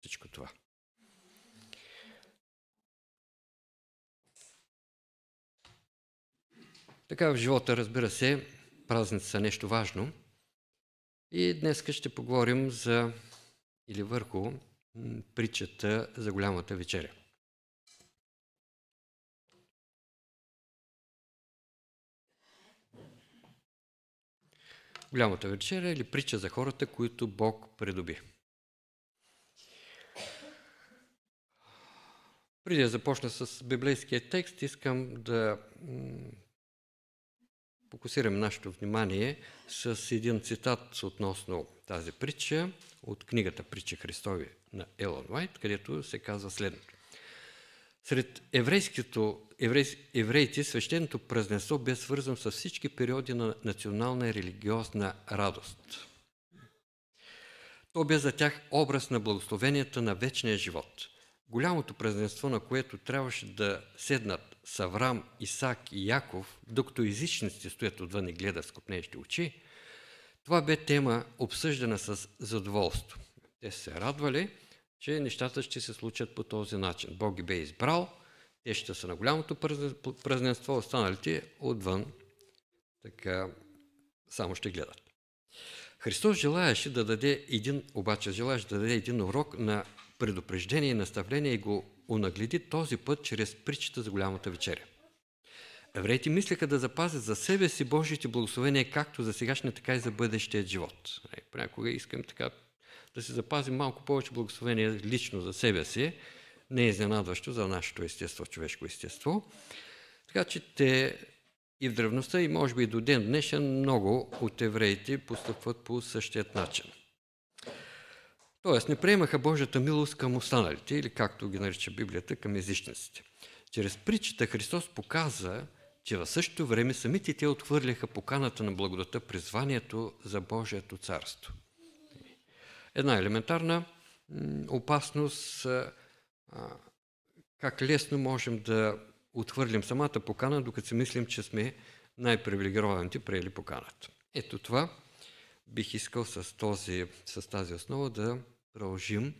всичко това. Така в живота, разбира се, празници са нещо важно. И днес ще поговорим за или върху притчата за голямата вечеря. Голямата вечеря или притча за хората, които Бог придоби. Преди да започна с библейския текст, искам да фокусирам нашето внимание с един цитат относно тази притча от книгата Притчи Христови на Елън Уайт, където се казва следното. Сред евреите свещеното празненство бе свързано с всички периоди на национална и религиозна радост. То бе за тях образ на благословенията на вечния живот. Голямото празненство, на което трябваше да седнат с Аврам, Исак и Яков, докато езичниците стоят отвън и гледат с копнеещи очи, това бе тема обсъждана с задоволство. Те се радвали, че нещата ще се случат по този начин. Бог ги бе избрал, те ще са на голямото празненство, останалите отвън така само ще гледат. Христос желаеше да даде един урок на предупреждение и наставление и го унагледи този път чрез притчата за голямата вечеря. Евреите мислеха да запазят за себе си Божиите благословения както за сегашния, така и за бъдещия живот. Понякога искам така да си запазим малко повече благословения лично за себе си, не е изненадващо за нашето естество, човешко естество. Така че те и в древността, и може би и до ден днешен, много от евреите постъпват по същият начин. Тоест не приемаха Божията милост към останалите, или както ги нарича Библията, към езичниците. Чрез притчата Христос показа, че в същото време самите те отхвърляха поканата на благодата, призванието за Божието царство. Една елементарна опасност, как лесно можем да отхвърлим самата покана, докато си мислим, че сме най-привилегированите приели поканата. Ето това бих искал с тази основа да продължим.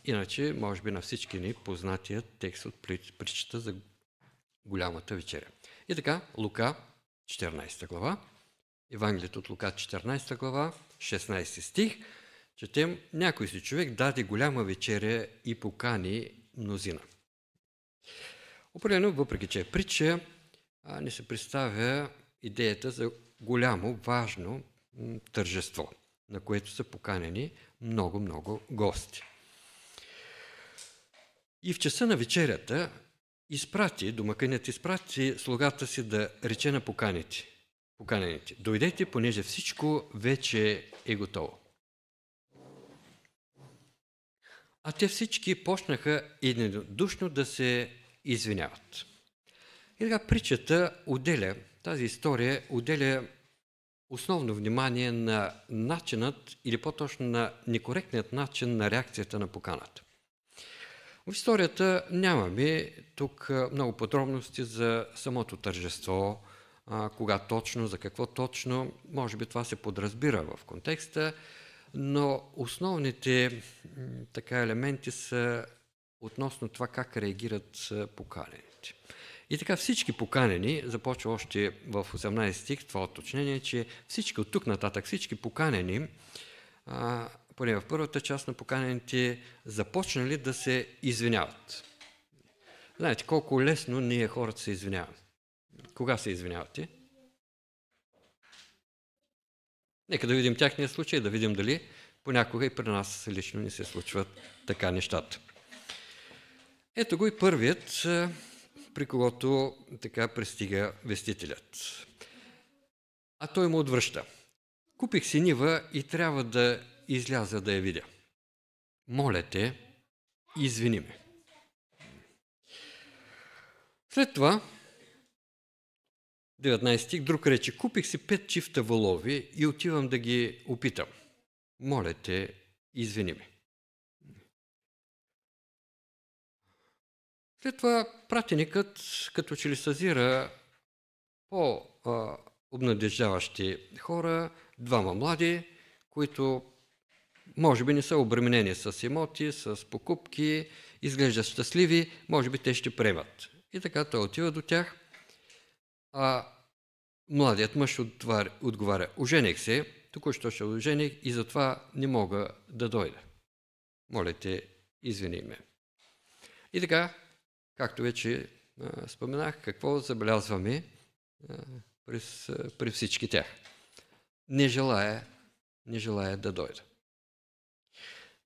Иначе, може би на всички ни познатият текст от притчата за голямата вечеря. И така, Лука, 14 глава, Евангелието от Лука, 14 глава, 16 стих, четем: някой си човек даде голяма вечеря и покани мнозина. Определено, въпреки че е притча, ни се представя идеята за голямо, важно тържество, на което са поканени много гости. И в часа на вечерята домакинът изпрати слугата си да рече на поканените: дойдете, понеже всичко вече е готово. А те всички почнаха единодушно да се извиняват. И така притчата тази история отделя основно внимание на начинът, или по-точно на некоректният начин на реакцията на поканата. В историята нямаме тук много подробности за самото тържество, кога точно, за какво точно. Може би това се подразбира в контекста, но основните елементи са относно това как реагират поканените. И така всички поканени, започва още в 18 стих това уточнение, че всички от тук нататък, всички поканени, поне в първата част на поканените, започнали да се извиняват. Знаете колко лесно ние хората се извиняваме. Кога се извинявате? Нека да видим тяхния случай, да видим дали понякога и при нас лично ни се случват така нещата. Ето го и първият, при когото така пристига вестителят. А той му отвръща: купих си нива и трябва да изляза да я видя. Моля те, извини ме. След това, 19 стих, друг рече: купих си 5 чифта волови и отивам да ги опитам. Моля те, извини ме. След това пратеникът като че ли съзира по-обнадеждаващи хора, двама млади, които може би не са обременени с имоти, с покупки, изглеждат щастливи, може би те ще приемат. И така той отива до тях, а младият мъж отговаря: ожених се, току-що ще ожених и затова не мога да дойда. Моля те, извини ме. И така, както вече споменах, какво забелязваме при всички тях? Не желая да дойда.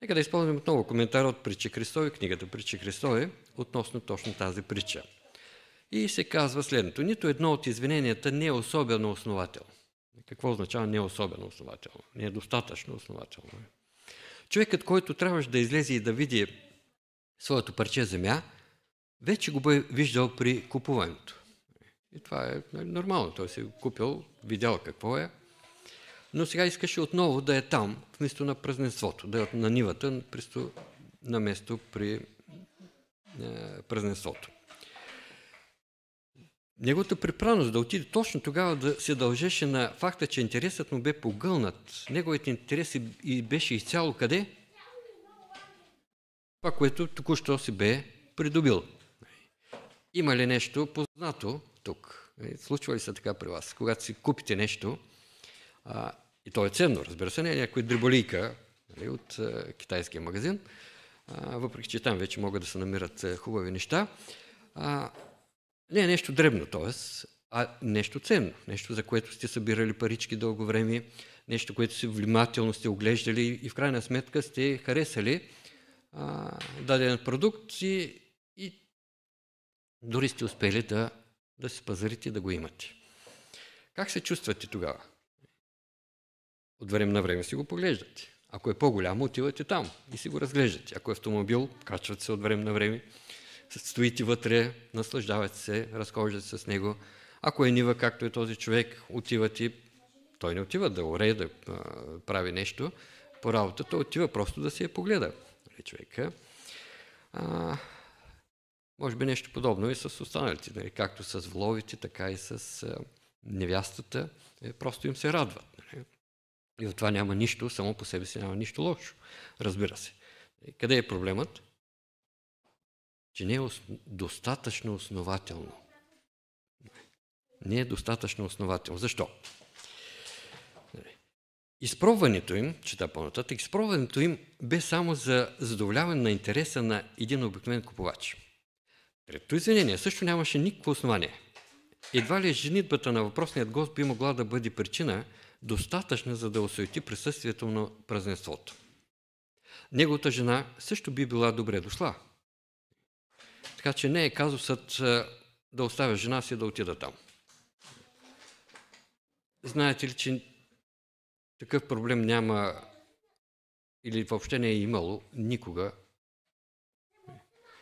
Нека да използваме отново коментар от Притчи Христови, книгата Притчи Христови, относно точно тази притча. И се казва следното: нито едно от извиненията не е особено основателно. Какво означава не особено основателно? Не е достатъчно основателно. Човекът, който трябваше да излезе и да види своето парче земя, вече го бе виждал при купуването. И това е нормално. Той си купил, видял какво е, но сега искаше отново да е там, вместо на празненството, да е на нивата, на место при празненството. Неговата приправност да отиде точно тогава да се дължеше на факта, че интересът му бе погълнат. Неговият интерес и беше изцяло къде? Това, което току-що си бе придобил. Има ли нещо познато тук? Случва ли се така при вас? Когато си купите нещо, и то е ценно, разбира се, не е някой дреболийка от китайския магазин, въпреки че там вече могат да се намират хубави неща, не е нещо дребно, т.е. а нещо ценно, нещо, за което сте събирали парички дълго време, нещо, което си внимателно сте оглеждали и в крайна сметка сте харесали даден продукт и дори сте успели да се пазарите, да го имате. Как се чувствате тогава? От време на време си го поглеждате. Ако е по-голямо, отивате там и си го разглеждате. Ако е автомобил, качвате се от време на време, стоите вътре, наслаждавате се, разхождате се с него. Ако е нива, както е този човек, отивате, той не отива да орее, да прави нещо по работа, той отива просто да си я погледа. Човека. Може би нещо подобно и с останалите, както с вловите, така и с невястата, просто им се радват. И от това няма нищо, само по себе си няма нищо лошо, разбира се. Къде е проблемът? Че не е достатъчно основателно. Не е достатъчно основателно. Защо? Изпробването им, чета по-нататък, изпробването им бе само за задоволяване на интереса на един обикновен купувач. Третото извинение също нямаше никакво основание. Едва ли женитбата на въпросният гост би могла да бъде причина достатъчна, за да осуети присъствието на празненството. Неговата жена също би била добре дошла. Така че не е казусът да оставя жена си да отида там. Знаете ли, че такъв проблем няма или въобще не е имало никога.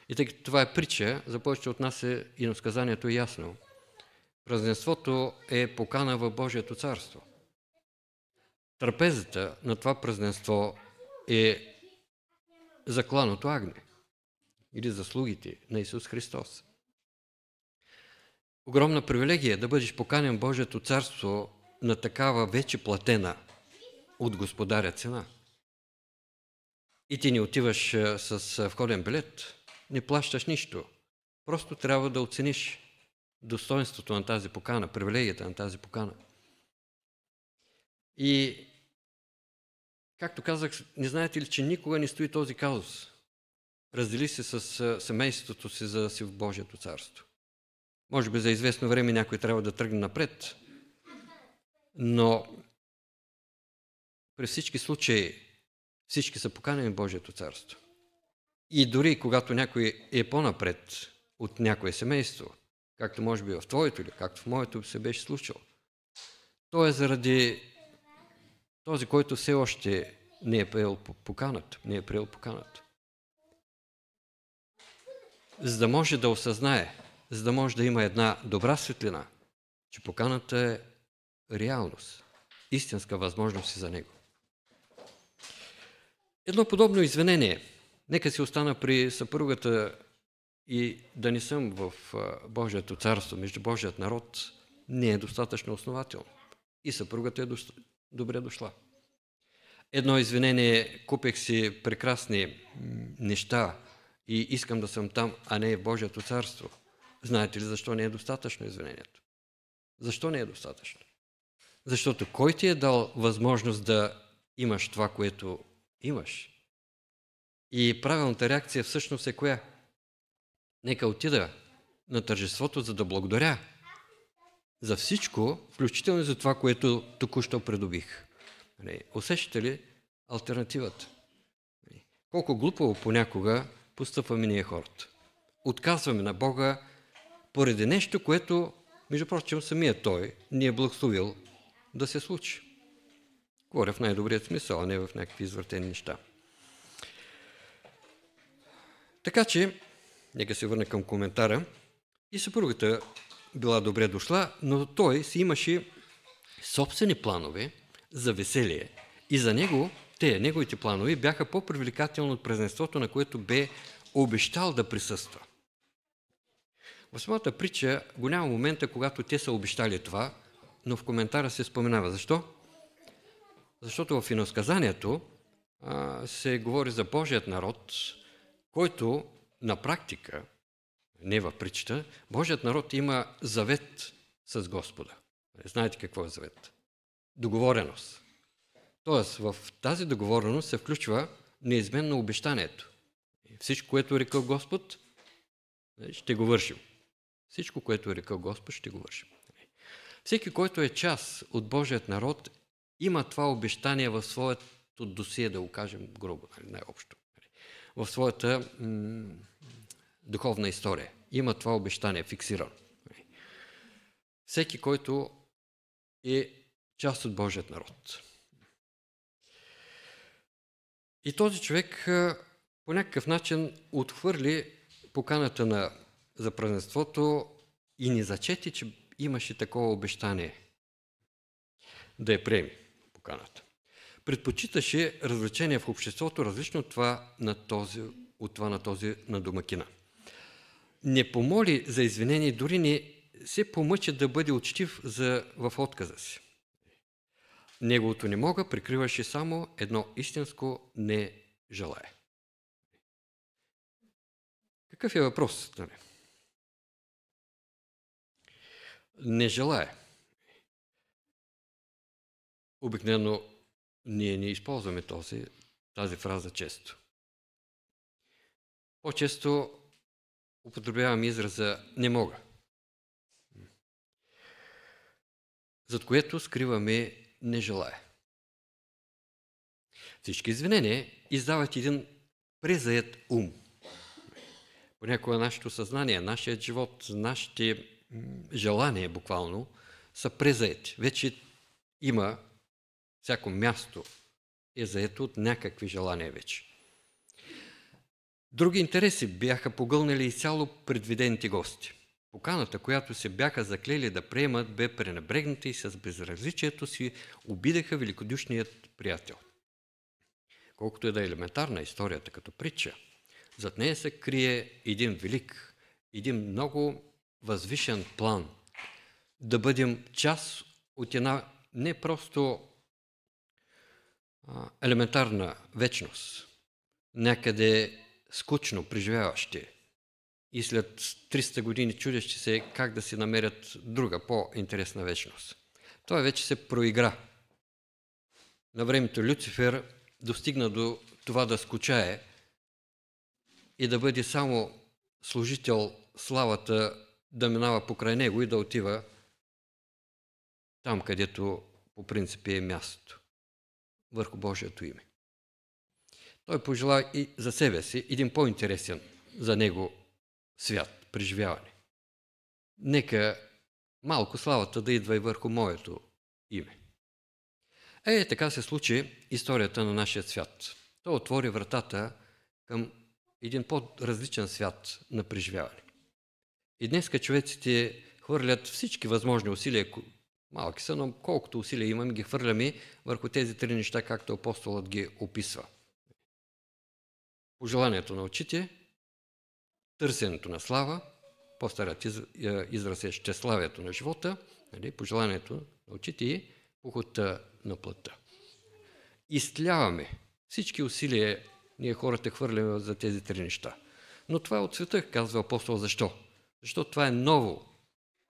И тъй като това е притча, за повече от нас и иносказанието е ясно. Празненството е покана в Божието царство. Трапезата на това празненство е закланото агне или заслугите на Исус Христос. Огромна привилегия е да бъдеш поканен в Божието царство на такава вече платена от Господаря цена. И ти не отиваш с входен билет, не плащаш нищо. Просто трябва да оцениш достоинството на тази покана, привилегията на тази покана. И, както казах, не знаете ли, че никога не стои този казус? Раздели се с семейството си, за да си в Божието царство. Може би за известно време някой трябва да тръгне напред, но при всички случаи всички са поканени в Божието царство. И дори когато някой е по-напред от някое семейство, както може би в твоето или както в моето се беше случило, то е заради този, който все още не е приел поканата. За да може да осъзнае, за да може да има една добра светлина, че поканата е реалност, истинска възможност за него. Едно подобно извинение, нека си остана при съпругата и да не съм в Божието царство, между Божият народ, не е достатъчно основателно. И съпругата е добре дошла. едно извинение, купех си прекрасни неща и искам да съм там, а не в Божието царство. Знаете ли защо не е достатъчно извинението? Защо не е достатъчно? Защото кой ти е дал възможност да имаш това, което имаш? И правилната реакция всъщност е коя? Нека отида на тържеството, за да благодаря за всичко, включително и за това, което току-що придобих. Усещате ли алтернативата? Колко глупаво понякога постъпваме ние хората. Отказваме на Бога поради нещо, което, между прочим, самия Той ни е благословил да се случи. Говоря в най-добрият смисъл, а не в някакви извъртени неща. Така че, нека се върна към коментара. И съпругата била добре дошла, но той си имаше собствени планове за веселие. И за него, неговите планове бяха по-привлекателни от празненството, на което бе обещал да присъства. В самата притча го няма момента, когато те са обещали това, но в коментара се споменава. Защо? Защото в иносказанието се говори за Божият народ, който на практика, не в притчата, Божият народ има завет с Господа. Знаете какво е завет? Договореност. Тоест, в тази договореност се включва неизменно обещанието. Всичко, което е рекъл Господ, ще го вършим. Всичко, което е рекъл Господ, ще го вършим. Всеки, който е част от Божият народ, има това обещание в своето досие, да го кажем грубо, най-общо. В своята духовна история. Има това обещание, фиксирано. Всеки, който е част от Божият народ. И този човек по някакъв начин отхвърли поканата за празненството и ни зачети, че имаше такова обещание да я приеме поканата. Предпочиташе развлечение в обществото, различно от това на този на домакина. Не помоли за извинение, дори не се помъча да бъде учтив в отказа си. Неговото не мога прикриваше само едно истинско не желае. Какъв е въпросът? Не желае. Обикновено ние не използваме тази фраза често. По-често употребяваме израза не мога, зад което скриваме не желая. Всички извинения издават един презает ум. Понякога нашето съзнание, нашият живот, нашите желания буквално са презаети. Вече има всяко място е заето от някакви желания вече. Други интереси бяха погълнали изцяло предвидените гости. Поканата, която се бяха заклели да приемат, бе пренебрегната и с безразличието си обидеха великодушният приятел. Колкото е да е елементарна историята като притча, зад нея се крие един велик, един много възвишен план да бъдем част от една не просто елементарна вечност, някъде скучно преживяващи и след 300 години чудещи се как да си намерят друга, по-интересна вечност. Той вече се проигра. На времето Люцифер достигна до това да скучае и да бъде само служител, славата да минава покрай него и да отива там, където по принцип е мястото, върху Божието име. Той пожела и за себе си един по-интересен за него свят, преживяване. Нека малко славата да идва и върху моето име. Така се случи историята на нашия свят. Той отвори вратата към един по-различен свят на преживяване. И днеска човеците хвърлят всички възможни усилия, малки са, но колкото усилия имаме, ги хвърляме върху тези три неща, както апостолът ги описва. Пожеланието на очите, търсенето на слава, по-старият израз е щеславието на живота, пожеланието на очите и похота на плътта. изтляваме. Всички усилия ние хората хвърляме за тези три неща. Но това е от света, казва апостол. Защо? Защото това е ново,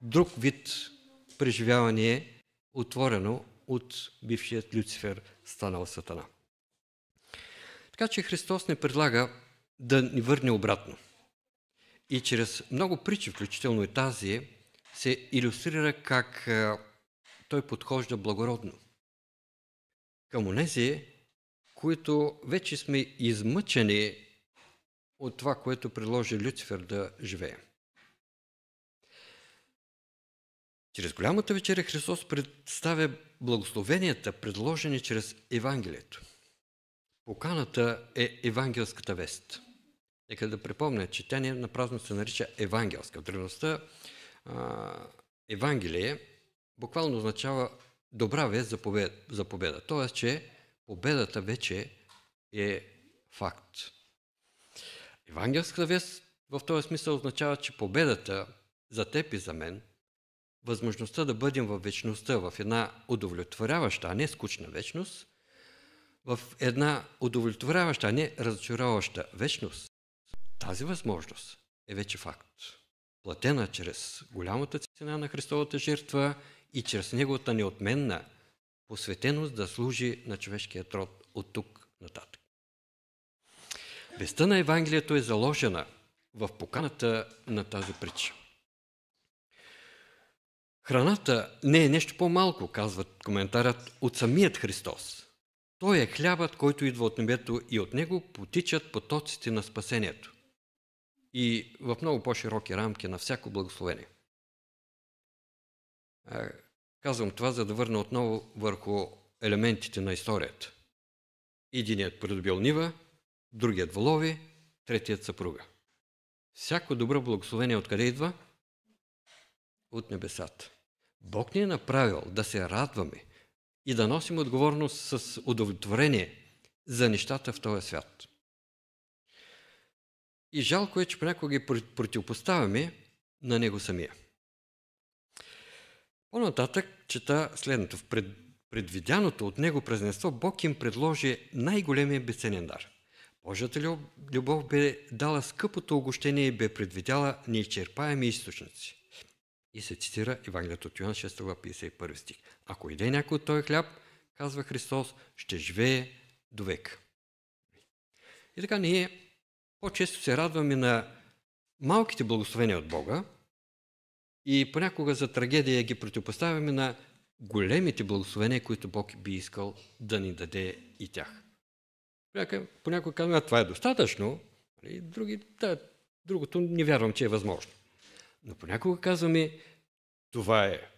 друг вид преживяване, отворено от бившият Люцифер, станал Сатана. Така че Христос не предлага да ни върне обратно. И чрез много притчи, включително и тази, се илюстрира как той подхожда благородно към онези, които вече сме измъчени от това, което предложи Люцифер да живее. Чрез голямата вечеря Христос представя благословенията, предложени чрез Евангелието. Поканата е евангелската вест. Нека да припомня, че тя не напразно се нарича евангелска. В древността Евангелие буквално означава добра вест за победа. Тоест, че победата вече е факт. Евангелската вест в този смисъл означава, че победата за теб и за мен, възможността да бъдем в вечността, в една удовлетворяваща, а не скучна вечност, в една удовлетворяваща, а не разочароваща вечност, тази възможност е вече факт. Платена чрез голямата цена на Христовата жертва и чрез Неговата неотменна посветеност да служи на човешкия род от тук нататък. Вестта на Евангелието е заложена в поканата на тази притча. Храната не е нещо по-малко, казва коментарът, от самият Христос. Той е хлябът, който идва от небето и от него потичат потоците на спасението. И в много по-широки рамки на всяко благословение. Казвам това, за да върна отново върху елементите на историята. Единият придобил нива, другият волови, третият съпруга. Всяко добро благословение откъде идва? От небесата. Бог ни е направил да се радваме и да носим отговорност с удовлетворение за нещата в този свят. И жалко е, че понякога ги противопоставяме на него самия. По-нататък чета следното. В предвидяното от него празненство Бог им предложи най-големия безценен дар. Божията любов бе дала скъпото угощение и бе предвидяла неизчерпаеми източници. И се цитира Евангелието от Йоан 6 глава 51 стих. Ако иде някой от този хляб, казва Христос, ще живее до века. И така ние по-често се радваме на малките благословения от Бога и понякога за трагедия ги противопоставяме на големите благословения, които Бог би искал да ни даде и тях. Понякога казваме, това е достатъчно, другото не вярвам, че е възможно. Но понякога казваме, това е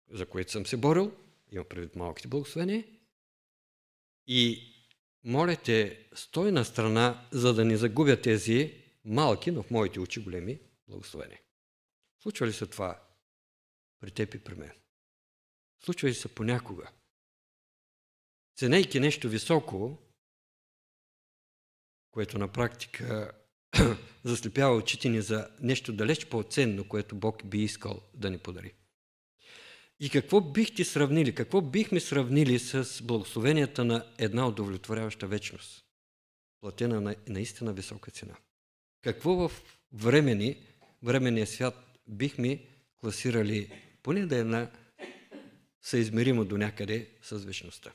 за което съм се борил, имам предвид малките благословения, и моля те, стой на страна, за да не загубя тези малки, но в моите очи големи благословения. Случва ли се това при теб и при мен? Случва ли се понякога? Ценейки нещо високо, което на практика заслепява очите ни за нещо далеч по-ценно, което Бог би искал да ни подари. И какво бихме сравнили с благословенията на една удовлетворяваща вечност, платена на наистина висока цена? Какво в временния свят бихме класирали, поне да е на съизмеримо до някъде с вечността?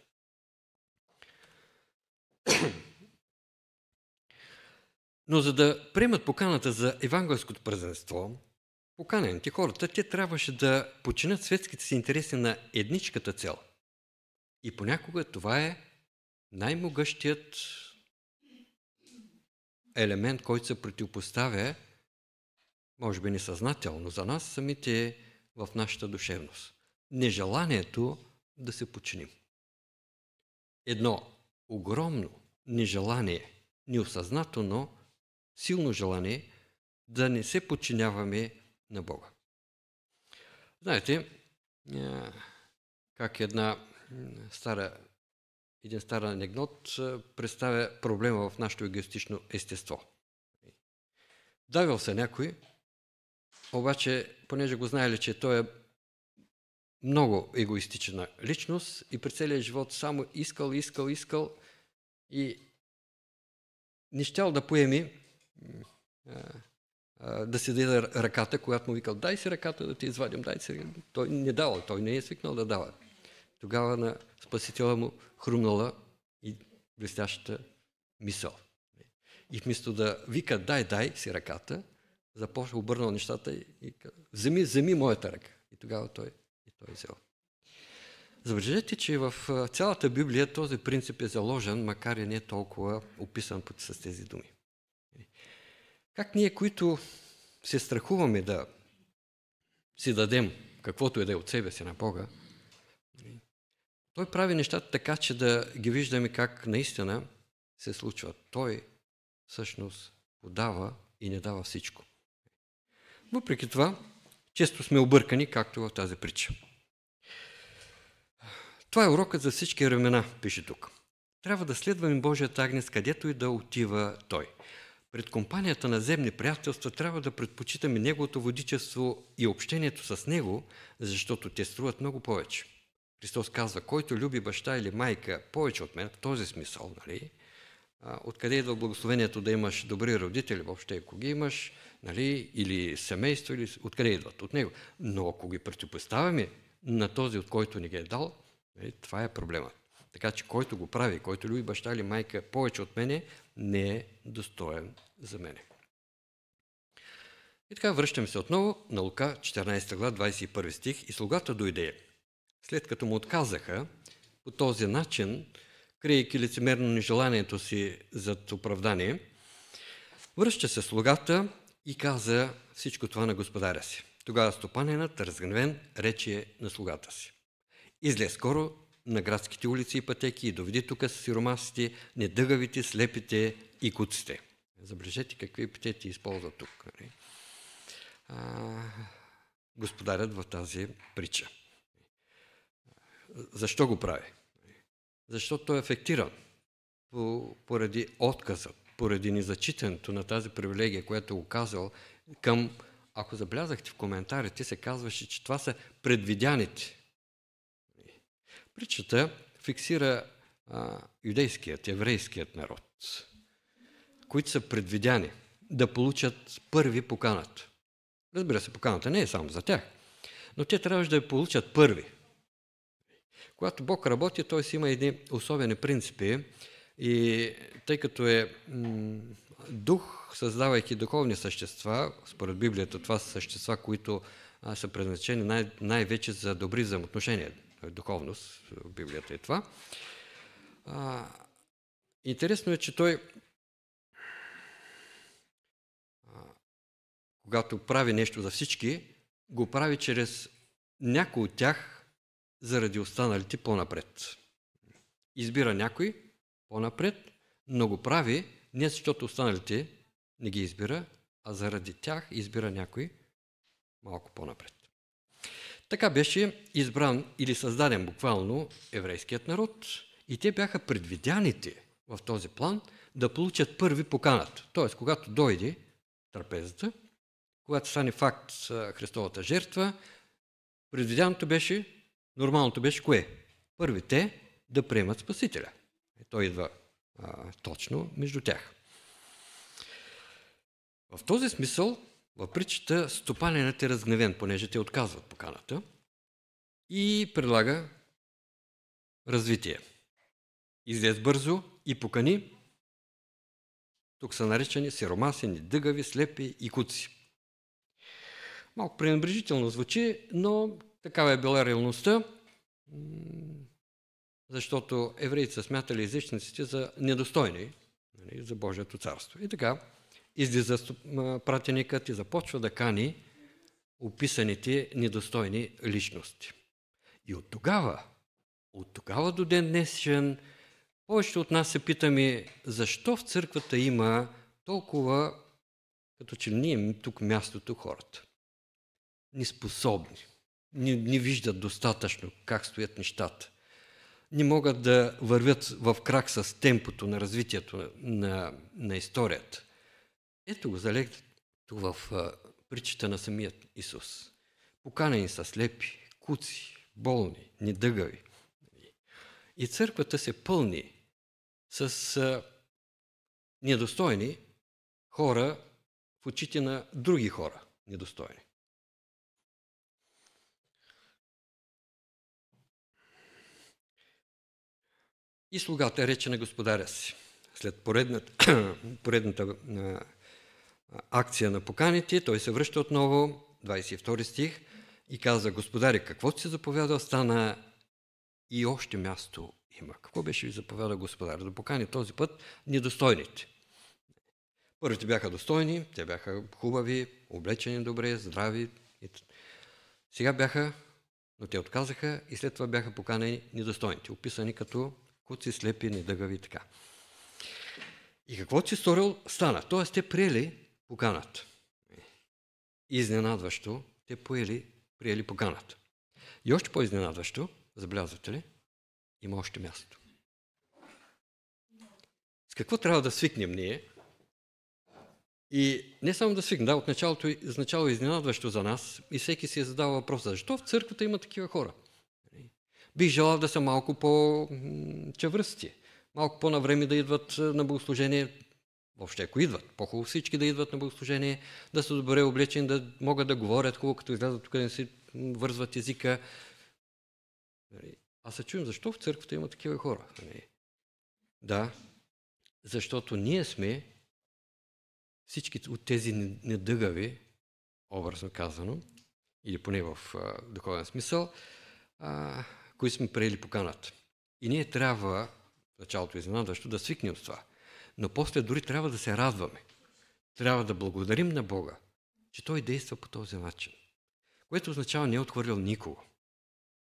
Но за да приемат поканата за евангелското празненство, поканените хората, те трябваше да починят светските си интереси на едничката цел. И понякога това е най-могъщият елемент, който се противопоставя, може би несъзнателно за нас самите в нашата душевност. Нежеланието да се починим. Едно огромно нежелание, неосъзнато, но силно желание да не се подчиняваме на Бога. Знаете, как един стар анекдот представя проблема в нашето егоистично естество. Давил се някой, обаче, понеже го знаели, че той е много егоистична личност и през целия живот само искал и не щял да поеми да си даде ръката, когато му викал, дай си ръката да ти извадим, дай си. Той не дава, той не е свикнал да дава. Тогава на Спасителя му хрумнала и блестящата мисъл. И вместо да вика, дай си ръката, започва, обърнал нещата и каза, вземи моята ръка. И тогава той взел. Забележете, че в цялата Библия този принцип е заложен, макар и не е толкова описан с тези думи. Как ние, които се страхуваме да си дадем каквото и да е от себе си на Бога, той прави нещата така, че да ги виждаме как наистина се случва. Той всъщност подава и не дава всичко. Въпреки това, често сме объркани, както в тази притча. Това е урокът за всички времена, пише тук. Трябва да следваме Божият агнец, където и да отива той. Пред компанията на земни приятелства трябва да предпочитаме неговото водичество и общението с него, защото те струват много повече. Христос казва, който люби баща или майка повече от мен, в този смисъл, нали? Откъде идва благословението да имаш добри родители, въобще ако ги имаш, нали? Или семейство, или откъде идват? От него. Но ако ги противопоставяме на този, от който ни ги е дал, нали? Това е проблемът. Така че който го прави, който люби баща или майка повече от мене, не е достоен за мене. И така връщаме се отново на Лука, 14 глава, 21 стих. И слугата дойде. След като му отказаха, по този начин, криейки лицемерно нежеланието си зад оправдание, връща се слугата и каза всичко това на господаря си. Тогава стопанинът, разгневен, рече на слугата си. Излез скоро на градските улици и пътеки и доведи тук с сиромасите, недъгавите, слепите и куците. Забележете какви епитети използва тук. Господарят в тази притча. Защо го прави? Защото той е афектиран поради отказа, поради незачитането на тази привилегия, която е оказал към, ако забелязахте в коментарите, се казваше, че това са предвидяните. Притчата фиксира юдейският, еврейският народ, които са предвидяни да получат първи поканата. Разбира се, поканата не е само за тях, но те трябваше да я получат първи. Когато Бог работи, той си има едни особени принципи и тъй като е дух, създавайки духовни същества, според Библията това са същества, които са предназначени най-вече за добри взаимоотношения. Духовност, в Библията е това. Интересно е, че той, когато прави нещо за всички, го прави чрез някой от тях, заради останалите по-напред. Избира някой по-напред, но го прави не защото останалите не ги избира, а заради тях избира някой малко по-напред. Така беше избран или създаден буквално еврейският народ и те бяха предвидяните в този план да получат първи поканата. Тоест, когато дойде трапезата, когато стане факт Христовата жертва, предвидяното беше, нормалното беше кое? Първите да приемат Спасителя. Той идва точно между тях. В този смисъл, в притчата, стопанинът е разгневен, понеже те отказват поканата и предлага развитие. Излез бързо и покани. Тук са наричани сиромасени, дъгави, слепи и куци. Малко пренебрежително звучи, но такава е била реалността, защото евреите са смятали езичниците за недостойни за Божието царство. И така излиза пратеникът и започва да кани описаните недостойни личности. И от тогава до ден днешен, повечето от нас се питаме, защо в църквата има толкова, като че не е тук мястото хората. Неспособни, не виждат достатъчно как стоят нещата. Не могат да вървят в крак с темпото на развитието на историята. Ето го залегнато в притчата на самият Исус. Поканени са слепи, куци, болни, недъгави. И църквата се пълни с недостойни хора в очите на други хора, недостойни. И слугата рече на господаря си, след поредната акция на поканите, той се връща отново, 22 стих, и каза: господари, какво ти се заповядал, стана и още място има. Какво беше ви заповядал господар? Да покани този път недостойните. Първите бяха достойни, те бяха хубави, облечени добре, здрави. Сега бяха, но те отказаха и след това бяха поканени недостойните, описани като куци, слепи, недъгави и така. И какво си сторил, стана. Тоест те приели поканата. Изненадващо, те приели поканата. И още по-изненадващо, забелязвате ли, има още място. С какво трябва да свикнем ние? И не само да свикнем, от начало е изненадващо за нас и всеки си е задава въпроса: защо в църквата има такива хора? Бих желал да са малко по-чевръсти, малко по-навреме да идват на богослужение, въобще ако идват, по-хубаво всички да идват на богослужение, да са добре облечени, да могат да говорят хубаво, като излязат тук, да си вързват езика. Аз се чуем, защо в църквата има такива хора? Да, защото ние сме всички от тези недъгави, образно казано, или поне в духовен смисъл, които сме приели поканата. И ние трябва, в началото изненадващо, да свикнем с това. Но после дори трябва да се радваме. Трябва да благодарим на Бога, че Той действа по този начин. Което означава, не е отхвърлил никого.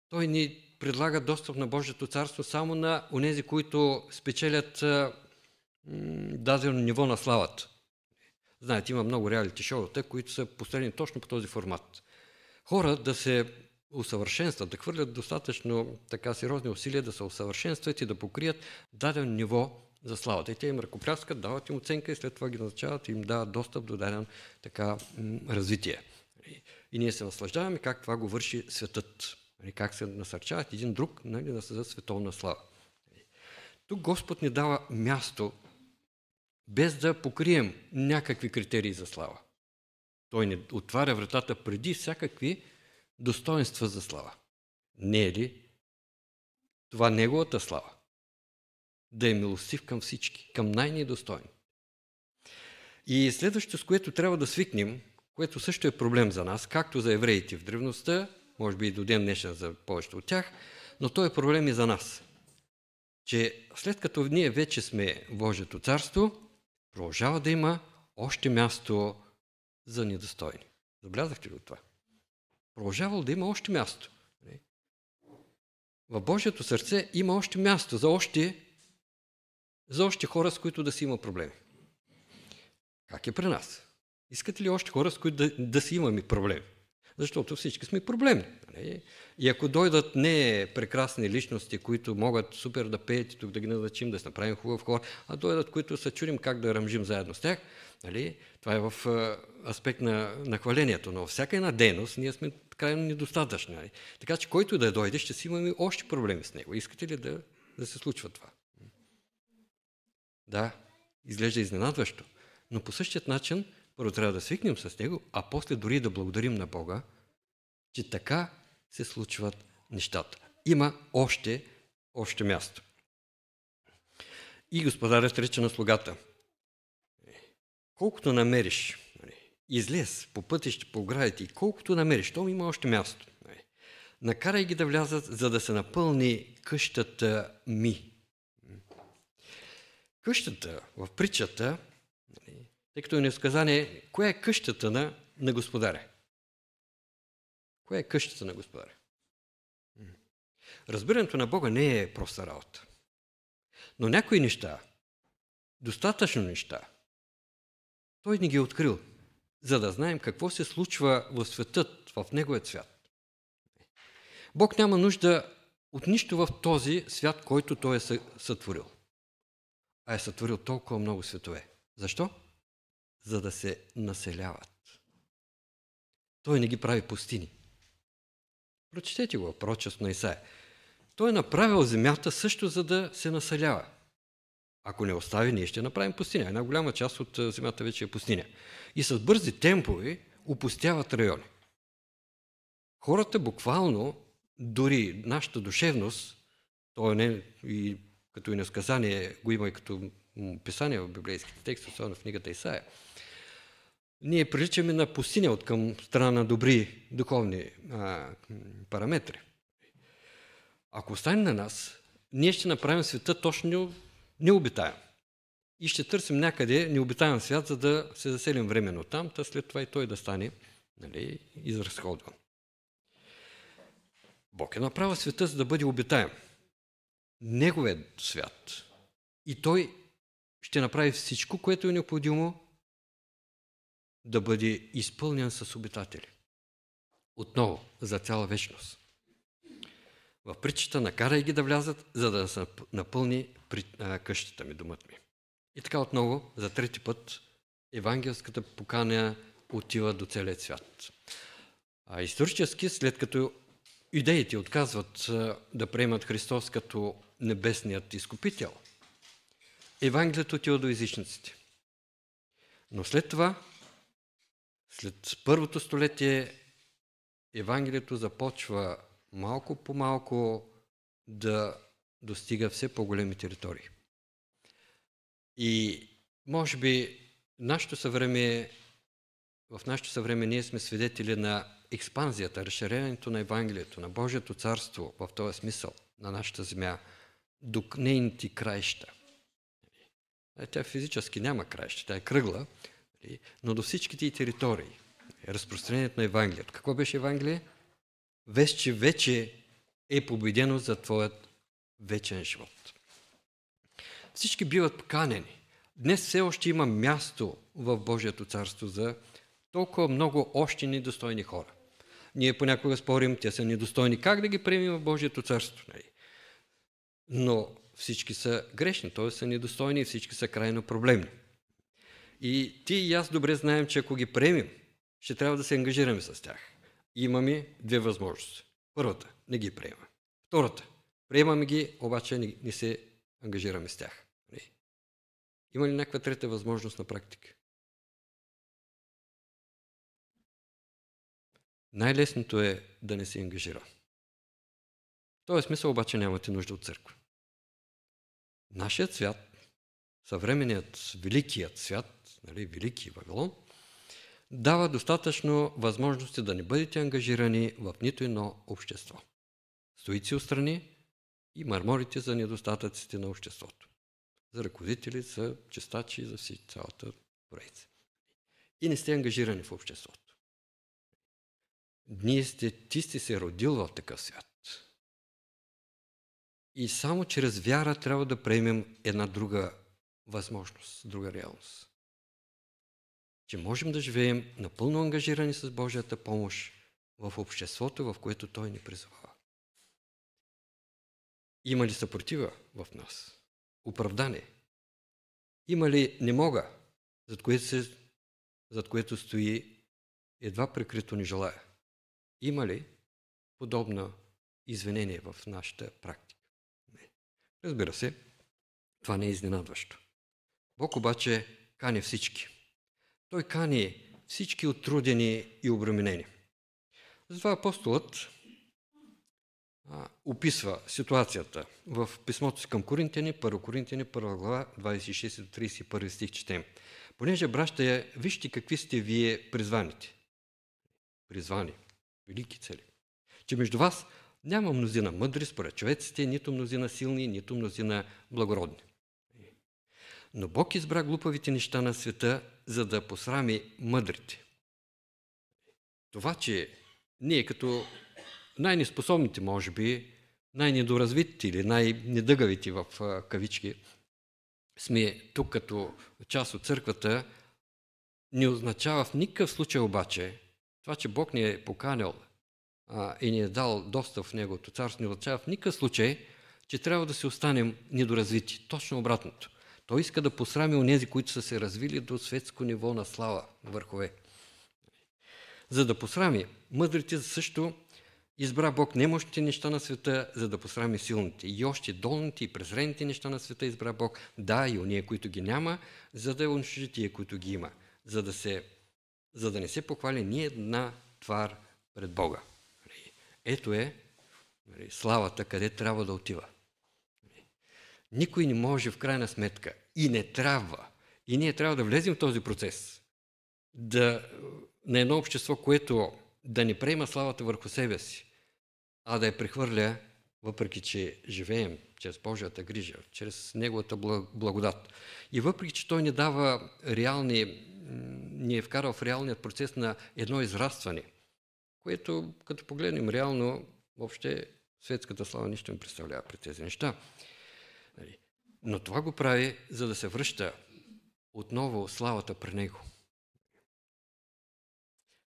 Той ни предлага достъп на Божието царство само на онези, които спечелят дадено ниво на славата. Знаете, има много реалити шоута, които са поставени точно по този формат. Хора да се усъвършенстват, да хвърлят достатъчно така сериозни усилия да се усъвършенстват и да покрият дадено ниво за славата. И те им ръкопляскат, дават им оценка и след това ги назначават и им дават достъп до дадено така развитие. И ние се наслаждаваме как това го върши светът. Как се насърчават един друг да създадат световна слава. Тук Господ ни дава място, без да покрием някакви критерии за слава. Той ни отваря вратата преди всякакви достоинства за слава. Не е ли това неговата слава? Да е милостив към всички, към най-недостойни. И следващото, с което трябва да свикнем, което също е проблем за нас, както за евреите в древността, може би и до ден днешен за повечето от тях, но то е проблем и за нас. Че след като ние вече сме в Божието царство, продължава да има още място за недостойни. Забелязахте ли от това? Продължавало да има още място. В Божието сърце има още място за още хора, с които да си има проблеми. Как е при нас? Искате ли още хора, с които да си имаме проблеми? Защото всички сме проблемни. И ако дойдат не прекрасни личности, които могат супер да пеят и тук да ги назначим, да се направим хубав хор, а дойдат, които се чудим как да ръмжим заедно с тях, това е в аспект на хвалението. Но във всяка една дейност ние сме крайно недостатъчни. Така че който да дойде, ще си имаме още проблеми с него. Искате ли да се случва това? Да, изглежда изненадващо. Но по същия начин първо трябва да свикнем с него, а после дори да благодарим на Бога, че така се случват нещата. Има още място. И господарят рече на слугата: колкото намериш, излез по пътища, по оградите, и колкото намериш, то има още място. Накарай ги да влязат, за да се напълни къщата ми. Къщата в притчата, тъй като е несказание, коя е къщата на господаря? Коя е къщата на господаря? Разбирането на Бога не е проста работа. Но някои неща, достатъчно неща, Той ни ги е открил, за да знаем какво се случва в светът, в Неговия свят. Бог няма нужда от нищо в този свят, който Той е сътворил. А е сътворил толкова много светове. Защо? За да се населяват. Той не ги прави пустини. Прочетете го, пророчеството на Исаия. Той е направил земята също, за да се населява. Ако не остави, ние ще направим пустиня. Една голяма част от земята вече е пустиня. И с бързи темпове опустяват райони. Хората буквално, дори нашата душевност, то не и като и насказание го има и като писание в библейските тексти, особено в книгата Исаия, ние приличаме на пустиня от към страна на добри духовни параметри. Ако остане на нас, ние ще направим света точно необитаем. И ще търсим някъде необитаем свят, за да се заселим временно там, та след това и той да стане, нали, изразходван. Бог е направил света, за да бъде обитаем. Неговият свят. И той ще направи всичко, което е необходимо да бъде изпълнен с обитатели. Отново, за цяла вечност. В притчата накарай ги да влязат, за да се напълни къщата ми, домът ми. И така отново, за трети път, евангелската покана отива до целия свят. А исторически, след като юдеите отказват да приемат Христос като небесният изкупител, Евангелието отива до езичниците. Но след това, след първото столетие, Евангелието започва малко по малко да достига все по-големи територии. И може би в нашето съвремие ние сме свидетели на експанзията, разширението на Евангелието, на Божието царство в този смисъл на нашата земя до нейните краища. Тя физически няма краища, тя е кръгла, но до всичките и територии. Разпространението на Евангелието. Какво беше Евангелие? Вест, че вече е победено за твоят вечен живот. Всички биват поканени. Днес все още има място в Божието царство за толкова много още недостойни хора. Ние понякога спорим, те са недостойни. Как да ги приемем в Божието царство? Но всички са грешни, т.е. са недостойни и всички са крайно проблемни. И ти и аз добре знаем, че ако ги приемем, ще трябва да се ангажираме с тях. Имаме две възможности. Първата, не ги приемаме. Втората, приемаме ги, обаче не се ангажираме с тях. Има ли някаква трета възможност на практика? Най-лесното е да не се ангажира. В този смисъл обаче нямате нужда от църква. Нашият свят, съвременният, великият свят, велики Вавилон, дава достатъчно възможности да не бъдете ангажирани в нито едно общество. Стоите отстрани и мърморите за недостатъците на обществото. За ръководители, за чистачи, за цялата поредица. И не сте ангажирани в обществото. Ти сте се родил в такъв свят. И само чрез вяра трябва да приемем една друга възможност, друга реалност. Че можем да живеем напълно ангажирани с Божията помощ в обществото, в което Той ни призовава. Има ли съпротива в нас? Оправдание? Има ли не мога, зад което стои едва прикрито не желая? Има ли подобно извинение в нашата практика? Не. Разбира се, това не е изненадващо. Бог обаче кани всички. Той кани всички отрудени и обременени. Затова апостолът описва ситуацията в писмото си към Коринтяни, 1 Коринтяни, 1 глава, 26-31 стих четем. Понеже, браща, вижте какви сте вие призваните. Призвани, велики цели. Че между вас няма мнозина мъдри според човеците, нито мнозина силни, нито мнозина благородни. Но Бог избра глупавите неща на света, за да посрами мъдрите. Това, че ние като най-неспособните, може би, най-недоразвитите или най-недъгавите в кавички, сме тук като част от църквата, не означава в никакъв случай обаче, това, че Бог ни е поканил и ни е дал достъп в Неговото царство, не означава в никакъв случай, че трябва да се останем недоразвити. Точно обратното. Той иска да посрами онези, които са се развили до светско ниво на слава, върхове. За да посрами мъдрите също Избра Бог немощните неща на света, за да посрами силните. И още долните и презрените неща на света избра Бог. Да, и ония, които ги няма, за да унищожи тия, които ги има. За да не се похвали ни една твар пред Бога. Ето е славата, къде трябва да отива. Никой не може в крайна сметка и не трябва. И ние трябва да влезем в този процес. На едно общество, което да не приема славата върху себе си, а да я прехвърля, въпреки че живеем чрез Божията грижа, чрез Неговата благодат. И въпреки че Той ни дава ни е вкарал в реалният процес на едно израстване, което, като погледнем реално, въобще светската слава нищо не представлява при тези неща. Но това го прави, за да се връща отново славата при Него.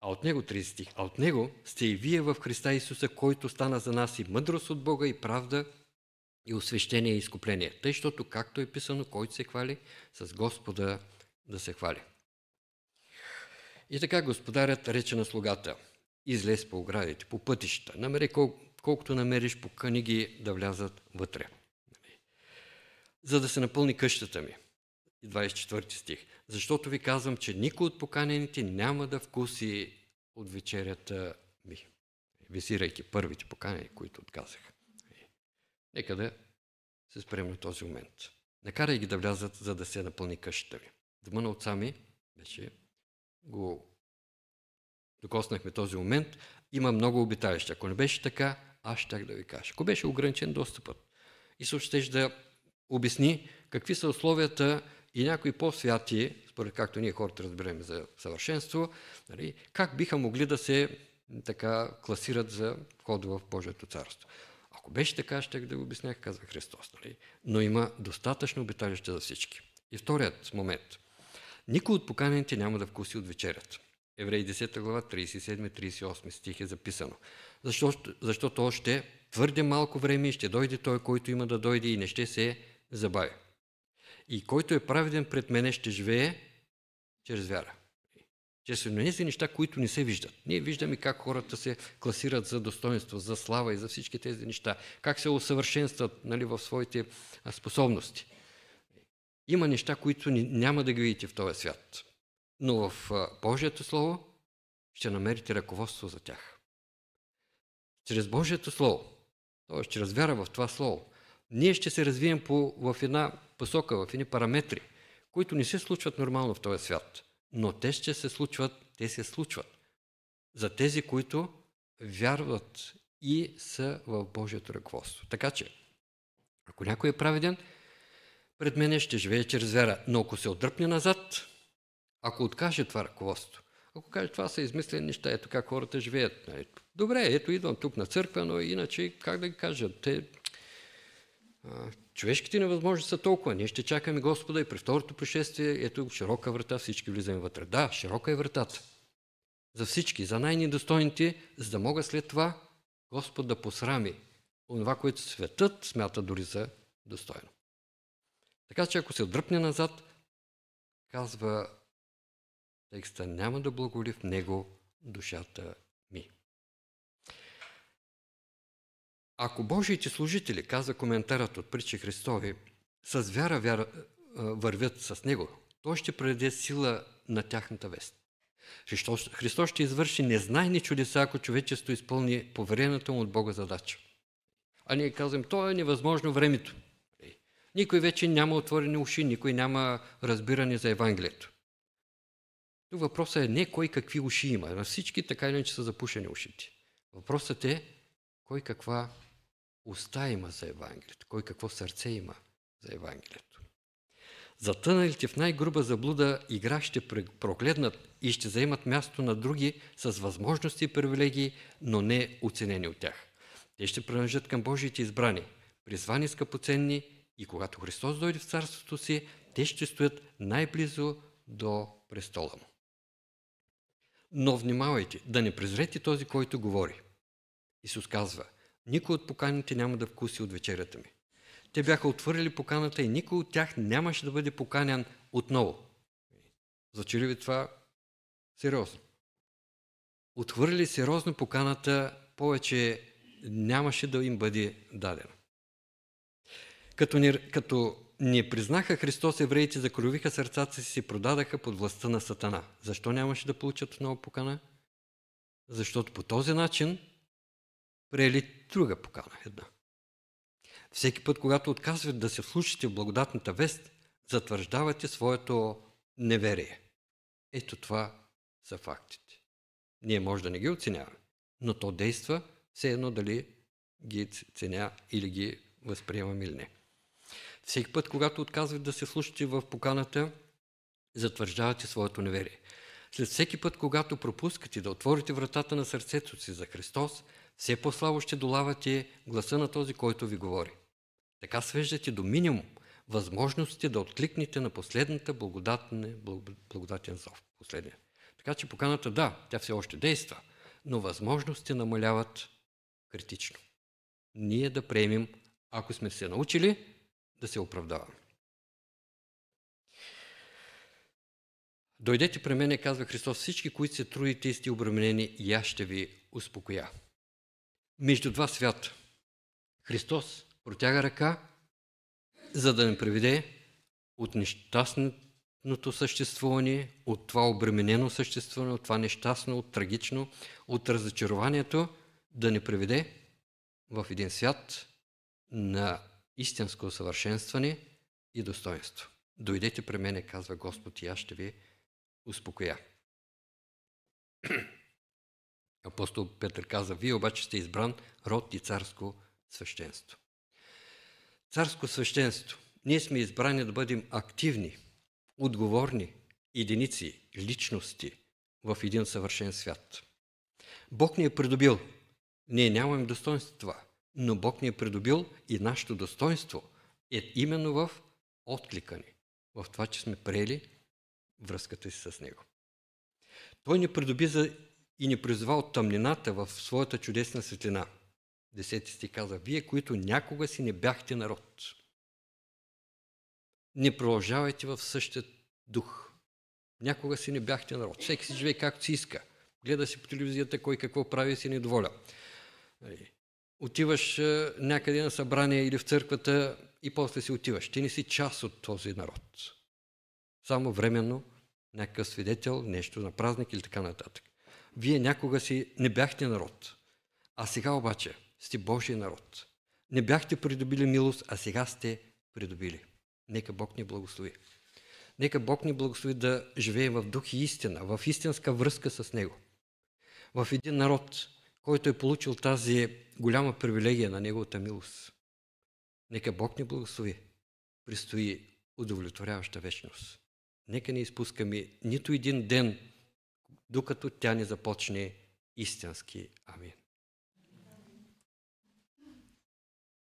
А от Него, 30 стих, а от Него сте и вие в Христа Исуса, който стана за нас и мъдрост от Бога, и правда, и освещение, и изкупление. Тъй, защото, както е писано, който се хвали, с Господа да се хвали. И така господарят рече на слугата: излез по оградите, по пътища, намери колкото намериш, покани ги да влязат вътре, за да се напълни къщата ми. 24 стих. Защото ви казвам, че никой от поканените няма да вкуси от вечерята ми. Визирайки първите поканени, които отказаха. Нека да се спрем на този момент. Накарай ги да влязат, за да се напълни къщата ви. Дома на отца ми, вече го докоснахме този момент, има много обиталища. Ако не беше така, аз щях да ви кажа. Ако беше ограничен достъпът, Исус щеше да обясни какви са условията и някои по-святи, според както ние хората разберем за съвършенство, нали, как биха могли да се така класират за входа в Божието царство. Ако беше така, ще да го обяснях, казва Христос. Нали? Но има достатъчно обиталище за всички. И вторият момент. Никой от поканените няма да вкуси от вечерята. Евреи 10 глава, 37-38 стих е записано. Защото още твърде малко време ще дойде той, който има да дойде и не ще се забави. И който е праведен пред мене, ще живее чрез вяра. Чрез тези неща, които не се виждат. Ние виждаме как хората се класират за достоинство, за слава и за всички тези неща. Как се усъвършенстват, нали, в своите способности. Има неща, които няма да ги видите в този свят. Но в Божието Слово ще намерите ръководство за тях. Чрез Божието Слово, т.е. чрез вяра в това Слово, ние ще се развием в една посока, в едни параметри, които не се случват нормално в този свят. Но те се случват за тези, които вярват и са в Божието ръководство. Така че, ако някой е праведен, пред мене ще живее чрез вяра. Но ако се отдръпне назад, ако откаже това ръководство, ако каже, това са измислени неща, ето как хората живеят. Добре, ето идвам тук на църква, но иначе, как да ги кажа, човешките невъзможности са толкова. Ние ще чакаме Господа и при второто пришествие, ето широка врата, всички влизаме вътре. Да, широка е вратата. За всички, за най-недостойните, за да мога след това Господ да посрами онова, което светът смята дори за достойно. Така че ако се отдръпне назад, казва текста, няма да благоволи в него душата ми. Ако Божиите служители, казва коментарът от притчи Христови, с вяра вървят с Него, Той ще предаде сила на тяхната вест. Христос ще извърши незнайни чудеса, ако човечество изпълни поверената му от Бога задача. А ние казваме, то е невъзможно времето. Никой вече няма отворени уши, никой няма разбиране за Евангелието. Тук въпросът е не кой какви уши има. На всички така или иначе са запушени ушите. Въпросът е кой каква уста има за Евангелието, кой какво сърце има за Евангелието. Затъналите в най-груба заблуда игра ще прогледнат и ще заемат място на други с възможности и привилегии, но не оценени от тях. Те ще принадлежат към Божиите избрани, призвани скъпоценни и когато Христос дойде в царството си, те ще стоят най-близо до престола му. Но внимавайте, да не презрете този, който говори. Исус казва, никой от поканите няма да вкуси от вечерята ми. Те бяха отвърли поканата и никой от тях нямаше да бъде поканян отново. Звучи ли ви това сериозно? Отхвърли сериозно поканата повече нямаше да им бъде дадена. Като не признаха Христос, евреите закровиха сърцата си и се продадаха под властта на Сатана. Защо нямаше да получат отново покана? Защото по този начин приели друга покана една. Всеки път, когато отказвате да се вслушате в благодатната вест, затвърждавате своето неверие. Ето това са фактите. Ние може да не ги оценяваме, но то действа все едно дали ги ценя или ги възприемам или не. Всеки път, когато отказвате да се слушате в поканата, затвърждавате своето неверие. След всеки път, когато пропускате да отворите вратата на сърцето си за Христос, все по-слабо ще долавате гласа на този, който ви говори. Така свеждате до минимум възможностите да откликнете на последната благодатен зов. Последния. Така че поканата, да, тя все още действа, но възможностите намаляват критично. Ние да приемем, ако сме се научили, да се оправдаваме. Дойдете при мене, казва Христос, всички, които се трудите и сте обременени, и аз ще ви успокоя. Между два свята. Христос протяга ръка, за да ни приведе от нещастното съществуване, от това обременено съществуване, от това нещастно, от трагично, от разочарованието, да ни приведе в един свят на истинско усъвършенстване и достоинство. Дойдете при мене, казва Господ, и аз ще ви успокоя. Апостол Петър каза, вие обаче сте избран род и царско свещенство. Царско свещенство. Ние сме избрани да бъдем активни, отговорни единици, личности в един съвършен свят. Бог ни е придобил. Ние нямаме достоинство това, но Бог ни е придобил и нашето достоинство е именно в отклика ни, в това, че сме приели връзката си с Него. Той ни придоби и ни призва от тъмнината в своята чудесна светлина. 10 стих каза, вие, които някога си не бяхте народ, не продължавайте в същия дух. Някога си не бяхте народ. Всеки си живее както си иска. Гледа си по телевизията кой какво прави и си недоволя. Отиваш някъде на събрание или в църквата и после си отиваш. Ти не си част от този народ. Само временно някакъв свидетел, нещо на празник или така нататък. Вие някога си не бяхте народ, а сега обаче сте Божий народ. Не бяхте придобили милост, а сега сте придобили. Нека Бог ни благослови. Нека Бог ни благослови да живеем в дух и истина, в истинска връзка с Него. В един народ, който е получил тази голяма привилегия на Неговата милост. Нека Бог ни благослови. Предстои удовлетворяваща вечност. Нека не изпускаме нито един ден, докато тя не започне истински. Амин.